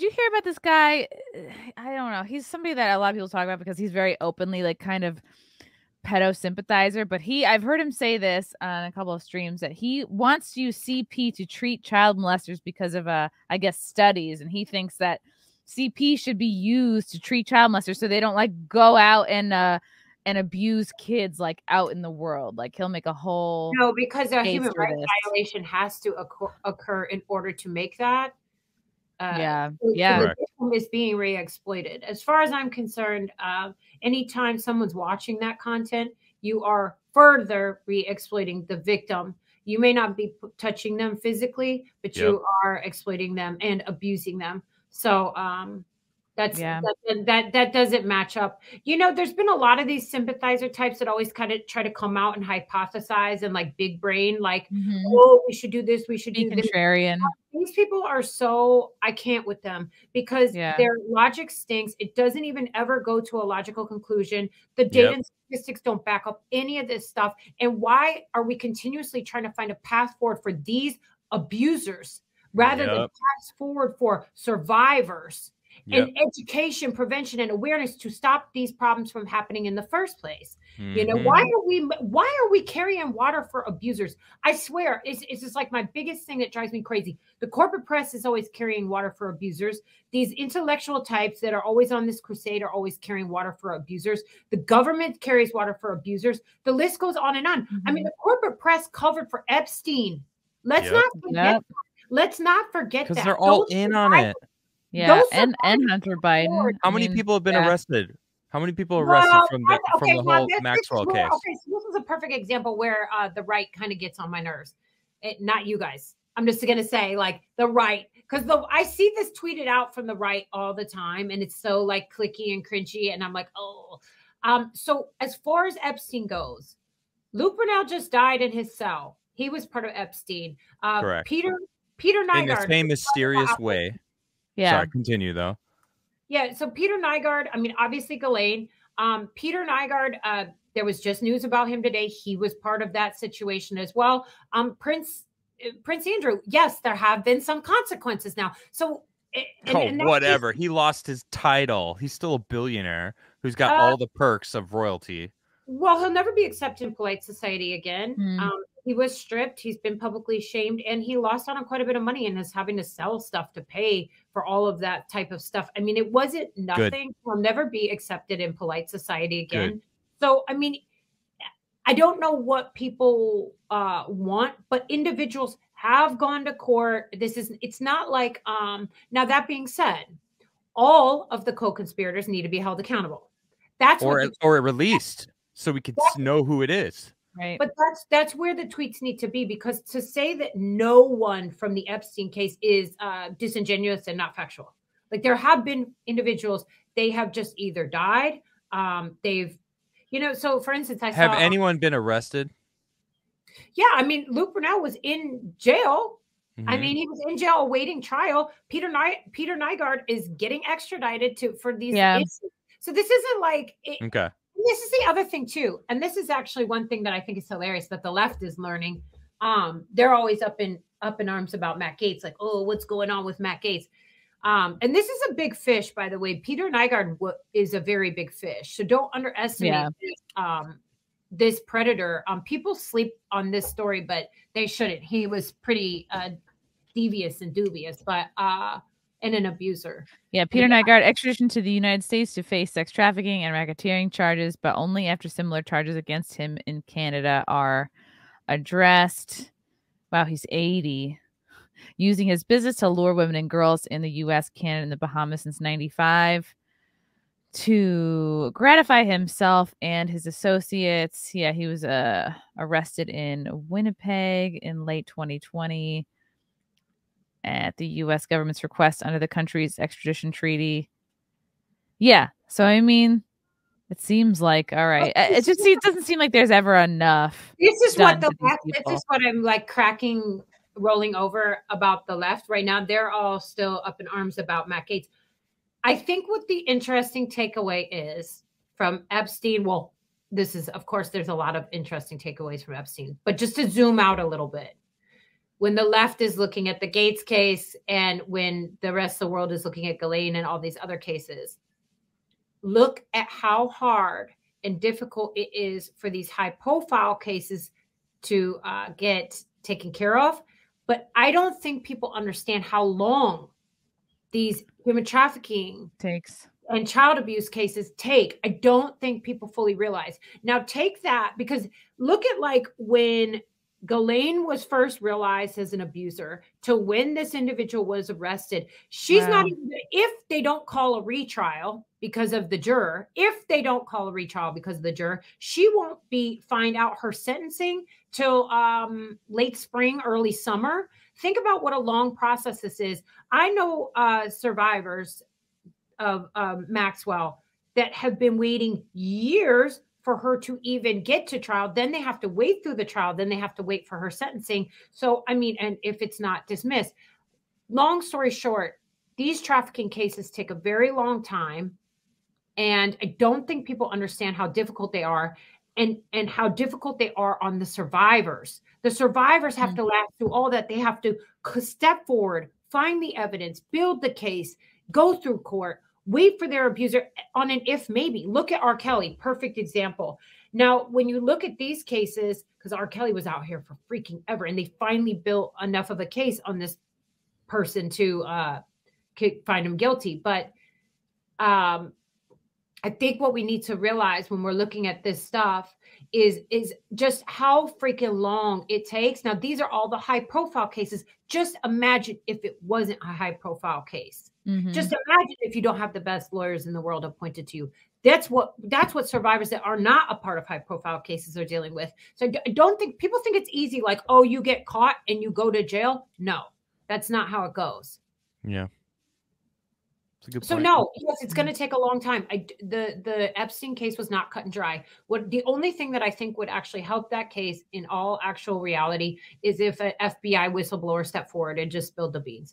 you hear about this guy? I don't know. He's somebody that a lot of people talk about because he's very openly like kind of pedo sympathizer, but I've heard him say this on a couple of streams that he wants to use CP to treat child molesters because of I guess studies, and he thinks that CP should be used to treat child molesters so they don't like go out and abuse kids like out in the world. Like he'll make a whole no, because a human rights this. violation has to occur in order to make that. Yeah. So the victim is being re-exploited. As far as I'm concerned, anytime someone's watching that content, you are further re-exploiting the victim. You may not be touching them physically, but you are exploiting them and abusing them. So that doesn't match up. You know, there's been a lot of these sympathizer types that always kind of try to come out and hypothesize and like big brain, like, oh, we should do this, we should be do contrarian. These people are so, I can't with them because their logic stinks. It doesn't even ever go to a logical conclusion. The data and statistics don't back up any of this stuff. And why are we continuously trying to find a path forward for these abusers rather than paths forward for survivors? And education, prevention, and awareness to stop these problems from happening in the first place. You know, why are we carrying water for abusers? I swear, it's just like my biggest thing that drives me crazy. The corporate press is always carrying water for abusers. These intellectual types that are always on this crusade are always carrying water for abusers. The government carries water for abusers. The list goes on and on. I mean, the corporate press covered for Epstein. Let's not forget that. Let's not forget that. Because they're all in on it. Yeah, and Hunter Biden. How many people have been arrested? How many people arrested from the whole Maxwell case? Okay, so this is a perfect example where the right kind of gets on my nerves. Not you guys. I'm just going to say like the right, because I see this tweeted out from the right all the time, and it's so like clicky and cringy, and I'm like, oh. So as far as Epstein goes, Luke Brunel just died in his cell. He was part of Epstein. Correct. Peter Nygaard. In the same mysterious way. Yeah. Sorry, continue though. Yeah. So Peter Nygaard, I mean, obviously Ghislaine. Peter Nygaard, there was just news about him today. He was part of that situation as well. Prince Andrew, yes, there have been some consequences now. So whatever. He lost his title. He's still a billionaire who's got all the perks of royalty. Well, he'll never be accepted in polite society again. He was stripped. He's been publicly shamed, and he lost out on quite a bit of money and is having to sell stuff to pay for all of that type of stuff. I mean, it wasn't nothing. He'll never be accepted in polite society again. Good. So, I mean, I don't know what people want, but individuals have gone to court. It's not like, now that being said, all of the co-conspirators need to be held accountable. That's or released so we can know who it is. Right. But that's where the tweets need to be, because to say that no one from the Epstein case is disingenuous and not factual. Like there have been individuals, they have just either died, they've, you know, so for instance, Have anyone been arrested? Yeah, I mean, Luke Brunel was in jail. I mean, he was in jail awaiting trial. Peter Nygaard is getting extradited for these issues. So this isn't like okay. This is the other thing too, and this is actually one thing that I think is hilarious that the left is learning. They're always up in arms about Matt Gaetz, like, oh, what's going on with Matt Gaetz? And this is a big fish, by the way. Peter Nygaard is a very big fish, so don't underestimate this predator. People sleep on this story, but they shouldn't. He was pretty devious and dubious, but and an abuser. Yeah, Peter Nygaard extradition to the United States to face sex trafficking and racketeering charges, but only after similar charges against him in Canada are addressed. Wow, he's 80. Using his business to lure women and girls in the U.S., Canada, and the Bahamas since 1995 to gratify himself and his associates. Yeah, he was arrested in Winnipeg in late 2020 at the U.S. government's request under the country's extradition treaty. Yeah, so I mean, it seems like all right. It doesn't seem like there's ever enough. This is what the left. This is what I'm like rolling over about the left right now. They're all still up in arms about Matt Gaetz. I think what the interesting takeaway is from Epstein. Well, this is, of course, there's a lot of interesting takeaways from Epstein, but just to zoom out a little bit. when the left is looking at the Gates case and when the rest of the world is looking at Ghislaine and all these other cases. Look at how hard and difficult it is for these high-profile cases to get taken care of. But I don't think people understand how long these human trafficking takes and child abuse cases take. I don't think people fully realize. Now take that, because look at like when Ghislaine was first realized as an abuser to when this individual was arrested. She's not even, if they don't call a retrial because of the juror, she won't find out her sentencing till late spring, early summer. Think about what a long process this is. I know survivors of Maxwell that have been waiting years for her to even get to trial. Then they have to wait through the trial. Then they have to wait for her sentencing. So, I mean, and if it's not dismissed, long story short, these trafficking cases take a very long time. And I don't think people understand how difficult they are and how difficult they are on the survivors. The survivors have to last through all that. They have to step forward, find the evidence, build the case, go through court, wait for their abuser on an if maybe. Look at R. Kelly, perfect example. Now, when you look at these cases, because R. Kelly was out here for freaking ever, and they finally built enough of a case on this person to find him guilty. But I think what we need to realize when we're looking at this stuff is just how freaking long it takes. Now, these are all the high profile cases. Just imagine if it wasn't a high profile case. Just imagine if you don't have the best lawyers in the world appointed to you. That's what survivors that are not a part of high profile cases are dealing with. So I don't think people think it's easy, like, oh, you get caught and you go to jail. No, that's not how it goes. Yeah. So no, yes, it's going to take a long time. The Epstein case was not cut and dry. The only thing that I think would actually help that case in all actual reality is if an FBI whistleblower stepped forward and just spilled the beans.